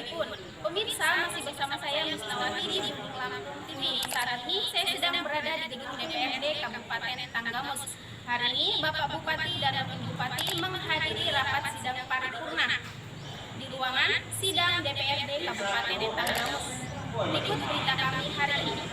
sekalipun. Pemirsa, masih bersama saya Musnawati di Bumi Lampung TV. Saat ini saya sedang berada di gedung DPRD Kabupaten Tanggamus. Hari ini Bapak Bupati dan Wakil Bupati menghadiri rapat sidang paripurna di ruangan sidang DPRD Kabupaten Tanggamus. Berikut berita kami hari ini.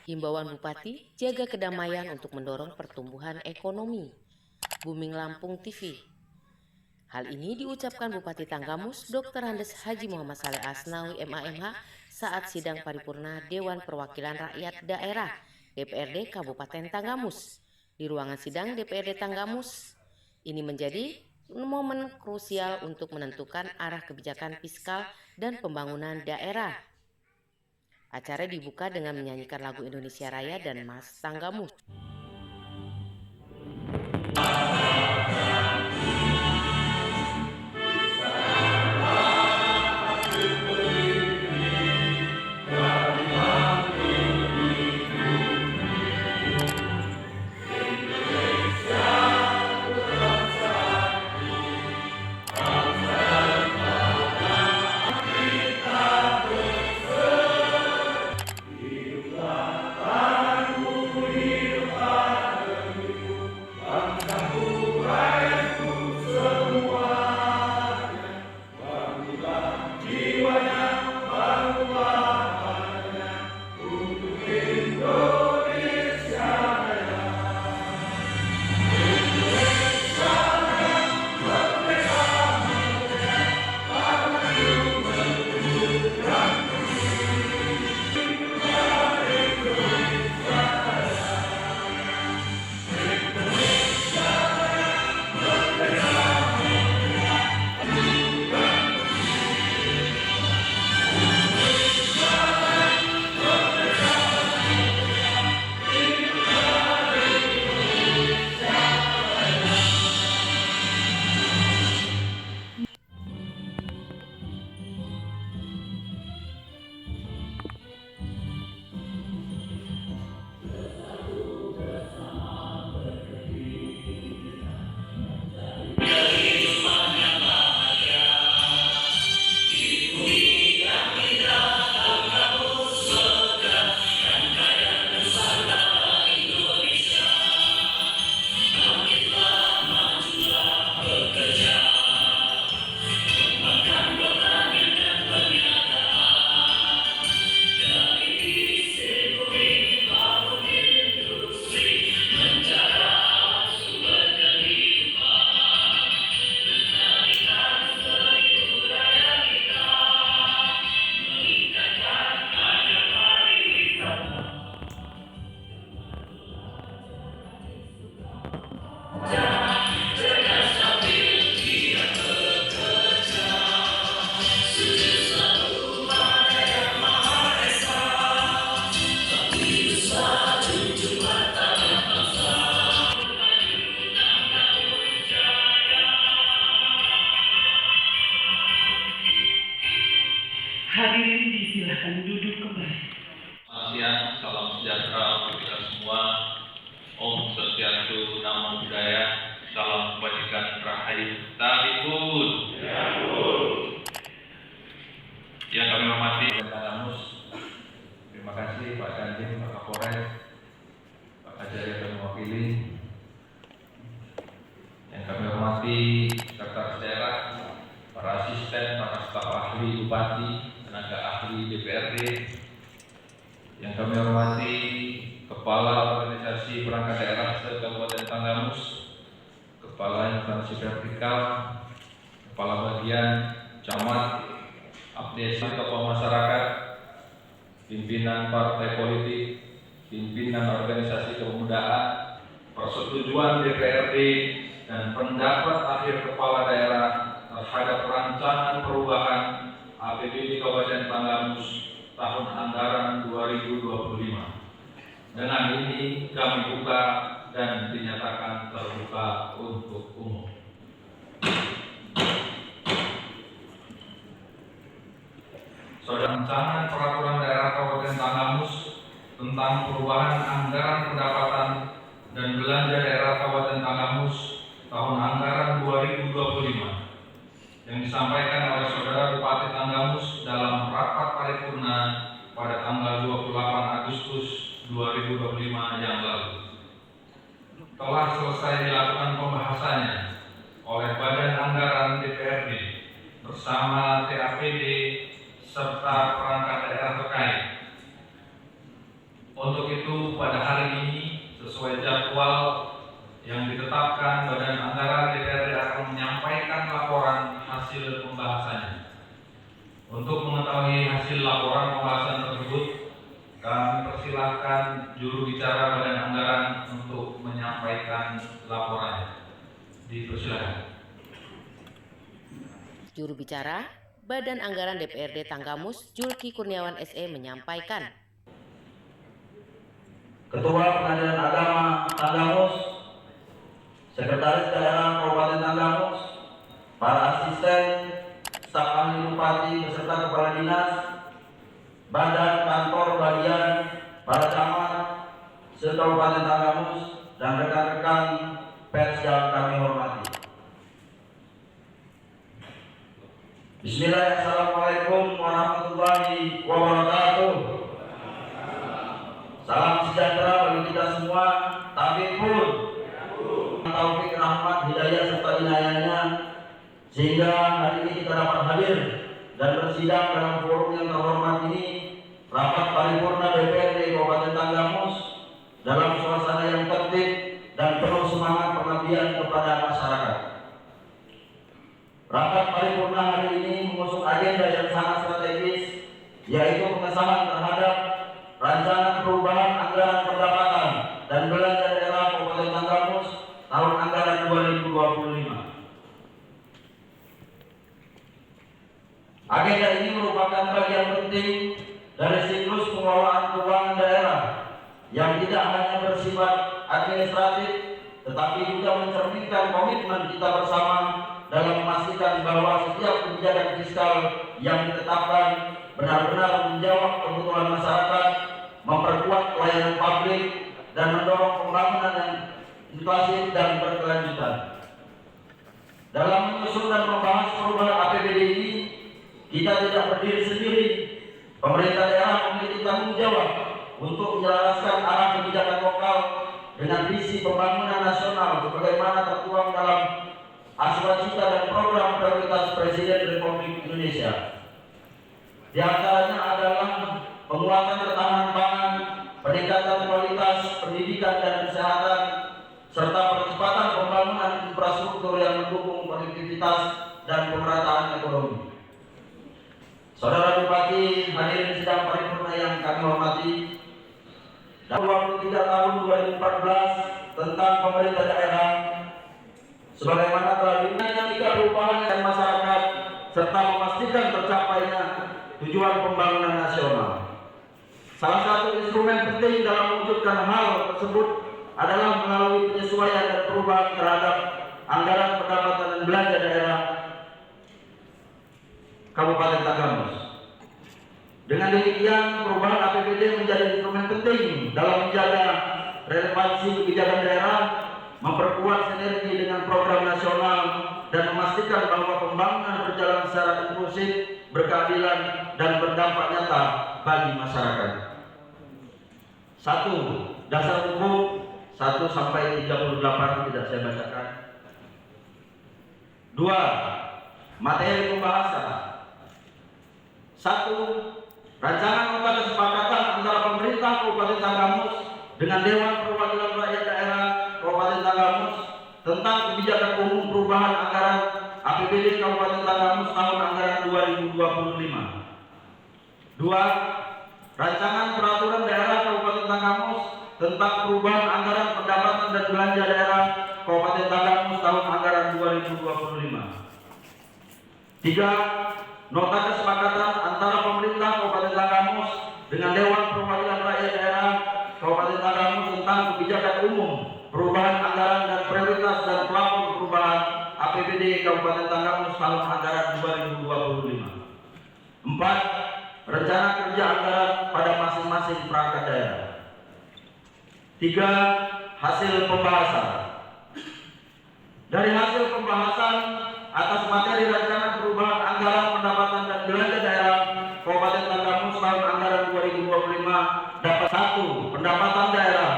Himbauan Bupati, jaga kedamaian untuk mendorong pertumbuhan ekonomi. Bumi Lampung TV. Hal ini diucapkan Bupati Tanggamus Dr. Andes Haji Muhammad Saleh Asnawi MAMH saat sidang paripurna Dewan Perwakilan Rakyat Daerah DPRD Kabupaten Tanggamus. Di ruangan sidang DPRD Tanggamus, ini menjadi momen krusial untuk menentukan arah kebijakan fiskal dan pembangunan daerah. Acara dibuka dengan menyanyikan lagu Indonesia Raya dan Mas Tanggamus. Hadirin disilahkan duduk kembali. Selamat siang, salam sejahtera untuk kita semua. Om Swastiastu, Namo Buddhaya, salam kebajikan rahayu. Tarikun. Yang kami hormati Tanggamus, terima kasih Pak Dandim, Pak Kapolres, Pak Kajari dan mewakili. Yang kami hormati sekretaris daerah, para asisten, para staf ahli Bupati, tenaga ahli DPRD, yang kami hormati Kepala Organisasi Perangkat Daerah se-Kabupaten Tanggamus, Kepala Instansi Vertikal, Kepala Bagian Camat, Abdesi, tokoh masyarakat, pimpinan partai politik, pimpinan organisasi kepemudaan, persetujuan DPRD, dan pendapat akhir Kepala Daerah terhadap rancangan perubahan APBD Kabupaten Tanggamus tahun anggaran 2021 ini kami buka dan dinyatakan terbuka untuk umum. Saudara, rancangan peraturan daerah Kabupaten Tanggamus tentang perubahan anggaran pendapatan dan belanja daerah Kabupaten Tanggamus tahun anggaran 2025 yang disampaikan oleh Saudara Bupati Tanggamus dalam rapat paripurna pada tanggal 28 Agustus 2025 yang lalu telah selesai dilakukan pembahasannya oleh Badan Anggaran DPRD bersama TAPD serta perangkat daerah terkait. Untuk itu pada hari ini sesuai jadwal yang ditetapkan, Badan Anggaran DPRD akan menyampaikan laporan hasil pembahasannya. Untuk mengetahui hasil laporan pembahasan tersebut, kami persilahkan juru bicara Badan Anggaran untuk menyampaikan laporannya. Dipersilakan. Juru bicara Badan Anggaran DPRD Tanggamus, Julki Kurniawan SE menyampaikan. Ketua Pengadilan Agama Tanggamus, Sekretaris Daerah Kabupaten Tanggamus, para asisten, staf ahli bupati beserta kepala dinas, badan kantor bagian, para camat se-Kabupaten Tanggamus, dan rekan-rekan pers yang kami hormati. Bismillahirrahmanirrahim. Assalamualaikum warahmatullahi wabarakatuh. Salam sejahtera bagi kita semua. Tabib pun taufik, rahmat, hidayah serta inayahnya sehingga hari ini kita dapat hadir dan bersidang dalam forum yang terhormat ini, rapat paripurna DPRD Kabupaten Tanggamus, dalam suasana yang tertib dan penuh semangat pengabdian kepada masyarakat. Rapat paripurna hari ini mengusung agenda yang sangat strategis, yaitu pengesahan terhadap rancangan perubahan anggaran pendapatan dan belanja daerah Kabupaten Tanggamus tahun anggaran 2025. Agenda ini merupakan bagian penting dari siklus pengelolaan keuangan daerah yang tidak hanya bersifat administratif, tetapi juga mencerminkan komitmen kita bersama dalam memastikan bahwa setiap kebijakan fiskal yang ditetapkan benar-benar menjawab kebutuhan masyarakat, memperkuat pelayanan publik, dan mendorong pembangunan yang inklusif dan berkelanjutan. Dalam menyusun dan membahas perubahan APBD ini, kita tidak berdiri sendiri. Pemerintah daerah memiliki tanggung jawab untuk menjelaskan arah kebijakan lokal dengan visi pembangunan nasional sebagaimana tertuang dalam Aswacita dan program prioritas Presiden Republik Indonesia. Di antaranya adalah penguatan ketahanan pangan, peningkatan kualitas pendidikan dan kesehatan, serta percepatan pembangunan infrastruktur yang mendukung konektivitas dan pemerataan ekonomi. Saudara Bupati, hadirin sidang paripurna yang kami hormati, dalam 23 tahun 2014 tentang pemerintah daerah, sebagaimana telah dinamika perubahan dan masyarakat serta memastikan tercapainya tujuan pembangunan nasional. Salah satu instrumen penting dalam mewujudkan hal tersebut adalah melalui penyesuaian dan perubahan terhadap anggaran pendapatan dan belanja daerah Kabupaten Tanggamus. Dengan demikian, perubahan APBD menjadi instrumen penting dalam menjaga relevansi kebijakan daerah, memperkuat sinergi dengan program nasional, dan memastikan bahwa pembangunan berjalan secara inklusif, berkeadilan, dan berdampak nyata bagi masyarakat. 1. Dasar hukum 1 sampai 38 tidak saya bacakan. 2. Materi pembahasan. 1. Rancangan nota kesepakatan antara pemerintah Kabupaten Tanggamus dengan Dewan Perwakilan Rakyat Daerah Kabupaten Tanggamus tentang kebijakan umum perubahan anggaran APBD Kabupaten Tanggamus tahun anggaran 2025. 2. Rancangan peraturan daerah Kabupaten Tanggamus tentang perubahan anggaran pendapatan dan belanja daerah Kabupaten Tanggamus tahun anggaran 2025. 3. Nota kesepakatan antara pemerintah Kabupaten Tanggamus dengan Dewan Perwakilan Rakyat Daerah Kabupaten Tanggamus tentang Kabupaten Tanggamus tahun anggaran 2025. 4. Rencana kerja anggaran pada masing-masing perangkat daerah. 3. Hasil pembahasan. Dari hasil pembahasan atas materi rencana perubahan anggaran pendapatan dan belanja daerah Kabupaten Tanggamus tahun anggaran 2025 dapat 1. Pendapatan daerah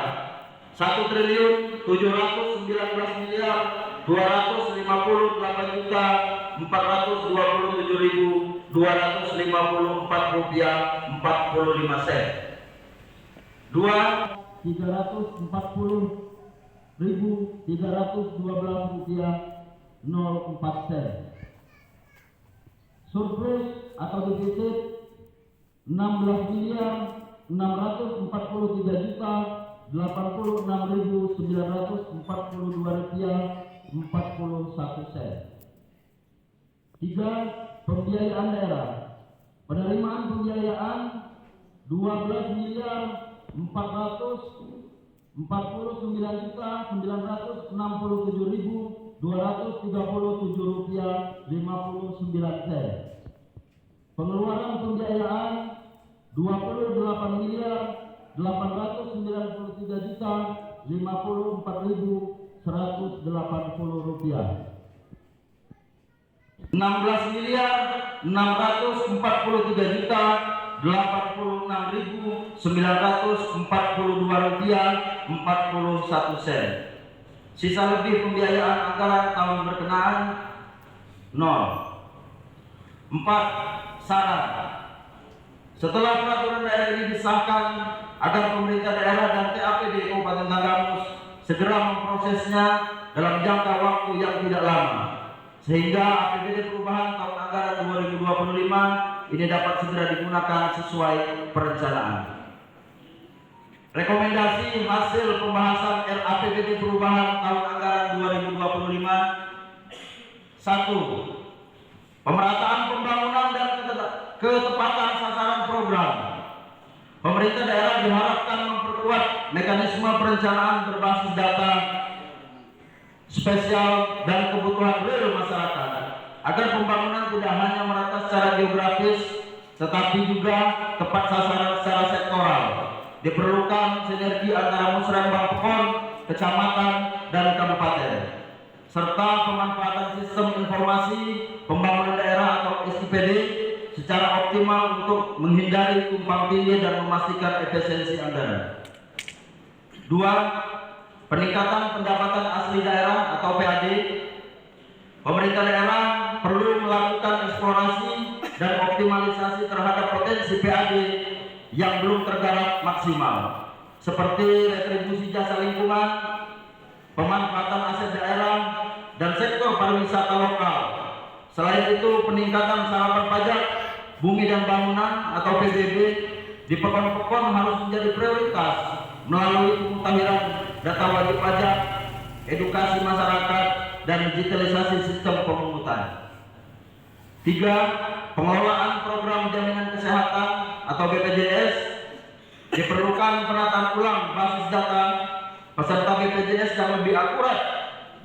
1.798.427.254 rupiah 45 sen. 2. 340.312 rupiah 04 sen. Surplus atau defisit 16.643.86.942 rupiah 41 sen. 3. Pembiayaan daerah. Penerimaan pembiayaan 12.049.967.237 rupiah 59 sen. Pengeluaran pembiayaan 28.893.054.180 rupiah. 16.943.086.942 rupiah 41 sen. Sisa lebih pembiayaan anggaran tahun berkenaan 0. 4. Saran. Setelah peraturan daerah ini disahkan, agar pemerintah daerah dan TAPD Kabupaten Tanggamus segera memprosesnya dalam jangka waktu yang tidak lama, sehingga APBD perubahan tahun anggaran 2025 ini dapat segera digunakan sesuai perencanaan. Rekomendasi hasil pembahasan RAPBD perubahan tahun anggaran 2025. 1. Pemerataan pembangunan dan ketepatan sasaran program. Pemerintah daerah diharapkan memperkuat mekanisme perencanaan berbasis data spesial dan kebutuhan real masyarakat, agar pembangunan tidak hanya merata secara geografis, tetapi juga tepat sasaran secara sektoral. Diperlukan sinergi antara musrembang pekon, kecamatan, dan kabupaten, serta pemanfaatan sistem informasi pembangunan daerah atau SIPD secara optimal untuk menghindari tumpang tindih dan memastikan efisiensi anggaran. 2. Peningkatan pendapatan asli daerah atau PAD. Pemerintah daerah perlu melakukan eksplorasi dan optimalisasi terhadap potensi PAD yang belum tergarap maksimal, seperti retribusi jasa lingkungan, pemanfaatan aset daerah, dan sektor pariwisata lokal. Selain itu, peningkatan serapan pajak bumi dan bangunan atau PBB di pekon-pekon harus menjadi prioritas melalui pemutahiran data wajib pajak, edukasi masyarakat, dan digitalisasi sistem pemungutan. 3. Pengelolaan program jaminan kesehatan atau BPJS. Diperlukan penataan ulang basis data peserta BPJS yang lebih akurat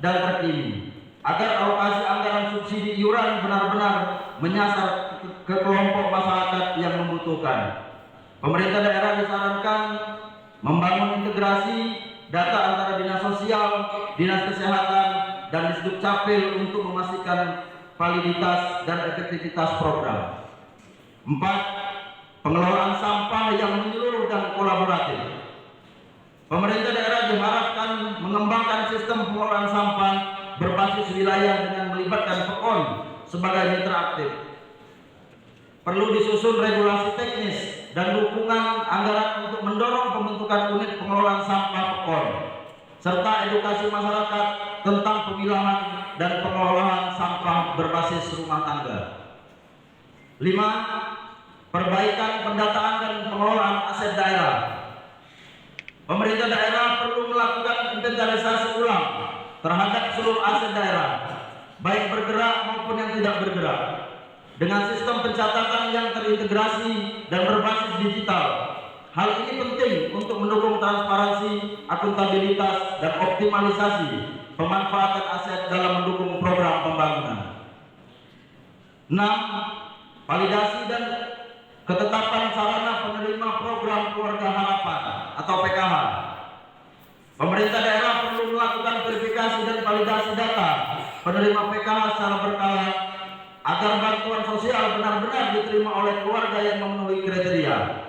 dan terkini, agar alokasi anggaran subsidi iuran benar-benar menyasar ke kelompok masyarakat yang membutuhkan. Pemerintah daerah disarankan membangun integrasi data antara dinas sosial, dinas kesehatan, dan Disdukcapil untuk memastikan validitas dan efektivitas program. 4. Pengelolaan sampah yang menyeluruh dan kolaboratif. Pemerintah daerah diharapkan mengembangkan sistem pengelolaan sampah berbasis wilayah dengan melibatkan pekon sebagai mitra aktif. Perlu disusun regulasi teknis dan dukungan anggaran untuk mendorong pembentukan unit pengelolaan sampah pekon, serta edukasi masyarakat tentang pemilahan dan pengelolaan sampah berbasis rumah tangga. 5. Perbaikan pendataan dan pengelolaan aset daerah. Pemerintah daerah perlu melakukan inventarisasi ulang terhadap seluruh aset daerah, baik bergerak maupun yang tidak bergerak, dengan sistem pencatatan yang terintegrasi dan berbasis digital. Hal ini penting untuk mendukung transparansi, akuntabilitas, dan optimalisasi pemanfaatan aset dalam mendukung program pembangunan. 6. Validasi dan ketetapan sarana penerima program Keluarga Harapan atau PKH. Pemerintah daerah perlu melakukan verifikasi dan validasi data penerima PKH secara berkala agar bantuan sosial benar-benar diterima oleh keluarga yang memenuhi kriteria.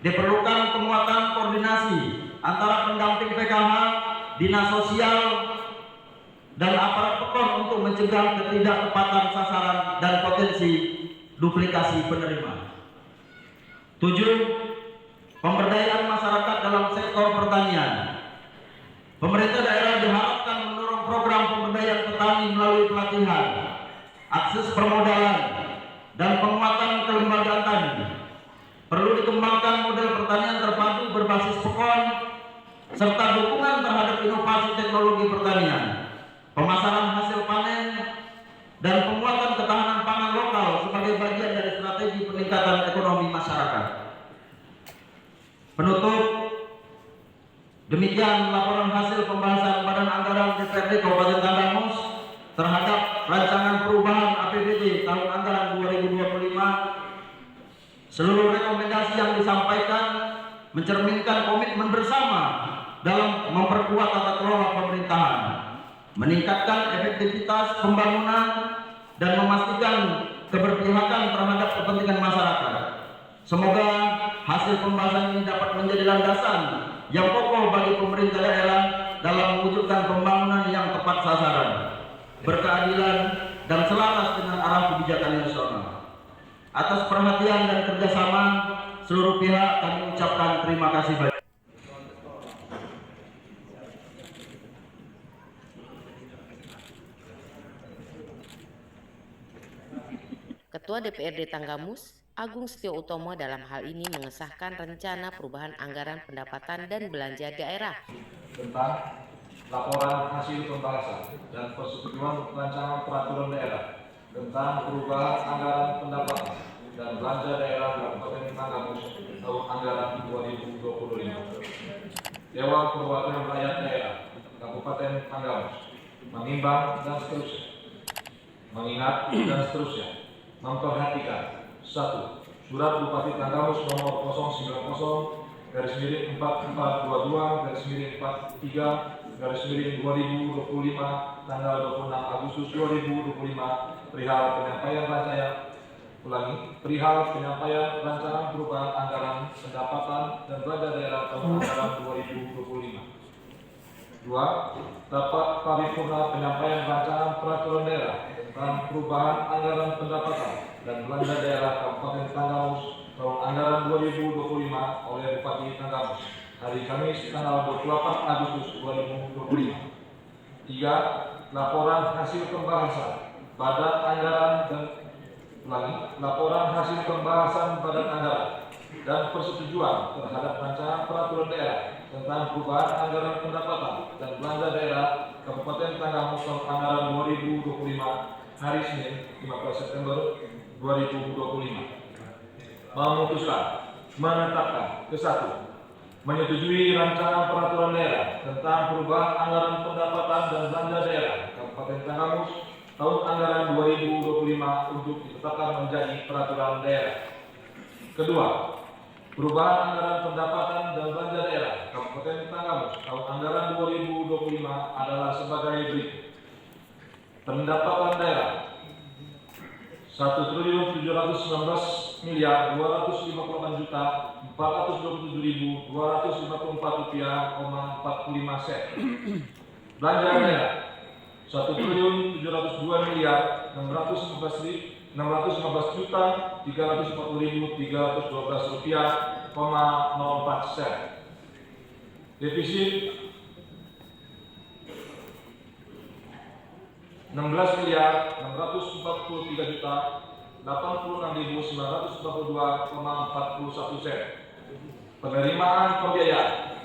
Diperlukan penguatan koordinasi antara pendamping PKH, dinas sosial, dan aparat PEKON untuk mencegah ketidaktepatan sasaran dan potensi duplikasi penerima. 7. Pemberdayaan masyarakat dalam sektor pertanian. Pemerintah daerah diharapkan mendorong program pemberdayaan petani melalui pelatihan, akses permodalan, dan penguatan kelembagaan tani. Perlu dikembangkan model pertanian terpadu berbasis PEKON serta dukungan terhadap inovasi teknologi pertanian, pemasaran hasil panen, dan penguatan ketahanan pangan lokal sebagai bagian dari strategi peningkatan ekonomi masyarakat. Penutup, demikian laporan hasil pembahasan Badan Anggaran DPRD Kabupaten Tanggamus terhadap rancangan perubahan APBD tahun anggaran 2025. Seluruh rekomendasi yang disampaikan mencerminkan komitmen bersama dalam memperkuat tata kelola pemerintahan, meningkatkan efektivitas pembangunan, dan memastikan keberpihakan terhadap kepentingan masyarakat. Semoga hasil pembahasan ini dapat menjadi landasan yang kokoh bagi pemerintah daerah dalam mewujudkan pembangunan yang tepat sasaran, berkeadilan, dan selaras dengan arah kebijakan nasional. Atas perhatian dan kerjasama seluruh pihak kami ucapkan terima kasih banyak. Ketua DPRD Tanggamus, Agung Setio Utomo dalam hal ini mengesahkan rencana perubahan anggaran pendapatan dan belanja daerah tentang laporan hasil pembahasan dan persetujuan rancangan peraturan daerah tentang perubahan anggaran pendapatan dan belanja daerah Kabupaten Tanggamus tahun anggaran 2025. Dewan Perwakilan Rakyat Daerah Kabupaten Tanggamus menimbang dan seterusnya, mengingat dan seterusnya, memperhatikan 1. Surat Bupati Tanggamus nomor 090-43/43/2025 tanggal 26 Agustus 2025 perihal penyampaian rancangan perubahan anggaran pendapatan dan belanja daerah tahun anggaran 2025. 2. Rapat paripurna penyampaian rancangan peraturan daerah tentang perubahan anggaran pendapatan dan belanja daerah Kabupaten Tanggamus tahun anggaran 2025 oleh Bupati Tanggamus hari Kamis tanggal 24 Agustus 2025. 3. Laporan hasil pembahasan Badan Anggaran dan persetujuan terhadap rancangan peraturan daerah tentang perubahan anggaran pendapatan dan belanja daerah Kabupaten Tanggamus tahun anggaran 2025 hari Senin 15 September 2025. Memutuskan menetapkan ke-1, menyetujui rancangan peraturan daerah tentang perubahan anggaran pendapatan dan belanja daerah Kabupaten Tanggamus tahun anggaran 2025 untuk ditetapkan menjadi peraturan daerah. Kedua, perubahan anggaran pendapatan dan belanja daerah Kabupaten Tanggamus tahun anggaran 2025 adalah sebagai berikut. Pendapatan daerah 1.798.427.254 Belanja daerah 1.711.340.312 Defisit 16.643.84942,41 Penerimaan pembiayaan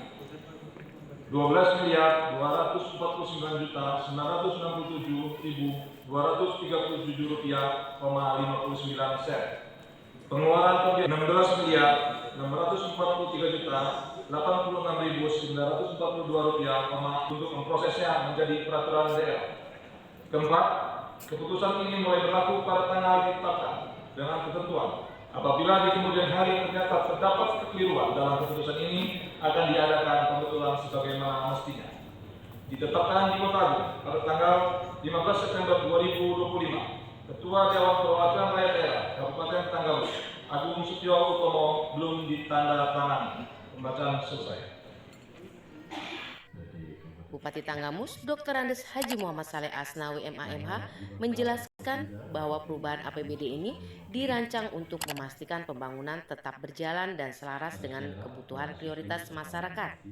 12.247.967.237 Pengeluaran pembiayaan 16.943.86942 rupiah untuk memprosesnya menjadi peraturan daerah. Keempat, keputusan ini mulai berlaku pada tanggal ditetapkan dengan ketentuan. Apabila di kemudian hari ternyata terdapat kekeliruan dalam keputusan ini, akan diadakan pembetulan sebagaimana mestinya. Ditetapkan di Kota Agung pada tanggal 15 September 2025, Ketua Dewan Perwakilan Rakyat Daerah Kabupaten Tanggamus, Agung Setio Utomo, belum ditandatangani. Pembacaan selesai. Bupati Tanggamus, Dr. Andes Haji Muhammad Saleh Asnawi MAMH menjelaskan bahwa perubahan APBD ini dirancang untuk memastikan pembangunan tetap berjalan dan selaras dengan kebutuhan prioritas masyarakat.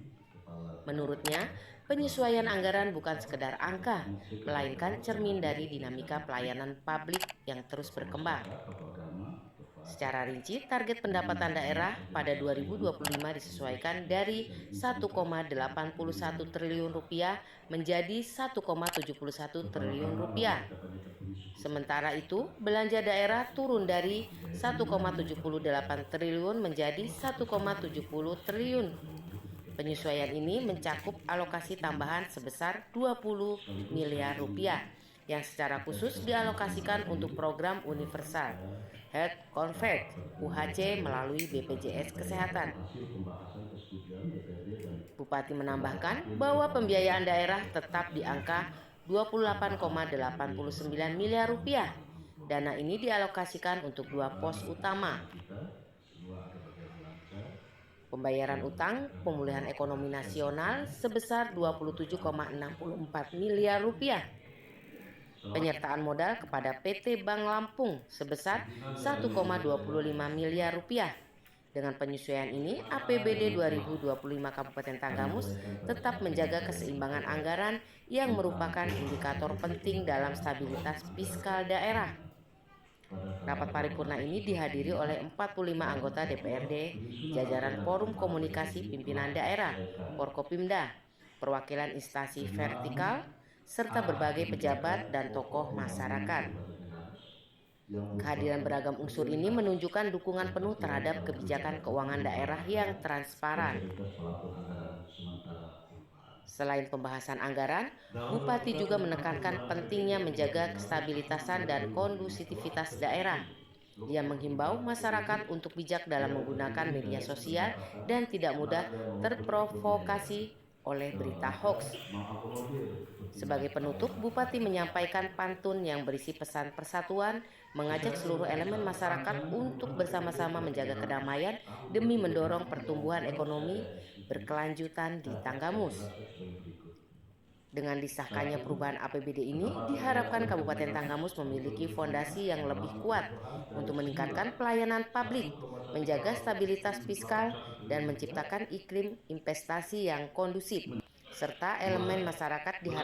Menurutnya, penyesuaian anggaran bukan sekedar angka, melainkan cermin dari dinamika pelayanan publik yang terus berkembang. Secara rinci, target pendapatan daerah pada 2025 disesuaikan dari 1,81 triliun rupiah menjadi 1,71 triliun rupiah. Sementara itu, belanja daerah turun dari 1,78 triliun menjadi 1,70 triliun. Penyesuaian ini mencakup alokasi tambahan sebesar 20 miliar rupiah yang secara khusus dialokasikan untuk program universal Health Coverage UHC melalui BPJS Kesehatan. Bupati menambahkan bahwa pembiayaan daerah tetap di angka 28,89 miliar rupiah. Dana ini dialokasikan untuk dua pos utama. Pembayaran utang pemulihan ekonomi nasional sebesar 27,64 miliar rupiah. Penyertaan modal kepada PT Bank Lampung sebesar 1,25 miliar rupiah. Dengan penyesuaian ini, APBD 2025 Kabupaten Tanggamus tetap menjaga keseimbangan anggaran yang merupakan indikator penting dalam stabilitas fiskal daerah. Rapat paripurna ini dihadiri oleh 45 anggota DPRD, jajaran Forum Komunikasi Pimpinan Daerah, Forkopimda, perwakilan instansi vertikal, serta berbagai pejabat dan tokoh masyarakat. Kehadiran beragam unsur ini menunjukkan dukungan penuh terhadap kebijakan keuangan daerah yang transparan. Selain pembahasan anggaran, Bupati juga menekankan pentingnya menjaga kestabilitasan dan kondusivitas daerah. Dia menghimbau masyarakat untuk bijak dalam menggunakan media sosial dan tidak mudah terprovokasi oleh berita hoax. Sebagai penutup, Bupati menyampaikan pantun yang berisi pesan persatuan, mengajak seluruh elemen masyarakat untuk bersama-sama menjaga kedamaian demi mendorong pertumbuhan ekonomi berkelanjutan di Tanggamus. Dengan disahkannya perubahan APBD ini, diharapkan Kabupaten Tanggamus memiliki fondasi yang lebih kuat untuk meningkatkan pelayanan publik, menjaga stabilitas fiskal, dan menciptakan iklim investasi yang kondusif, serta elemen masyarakat diharapkan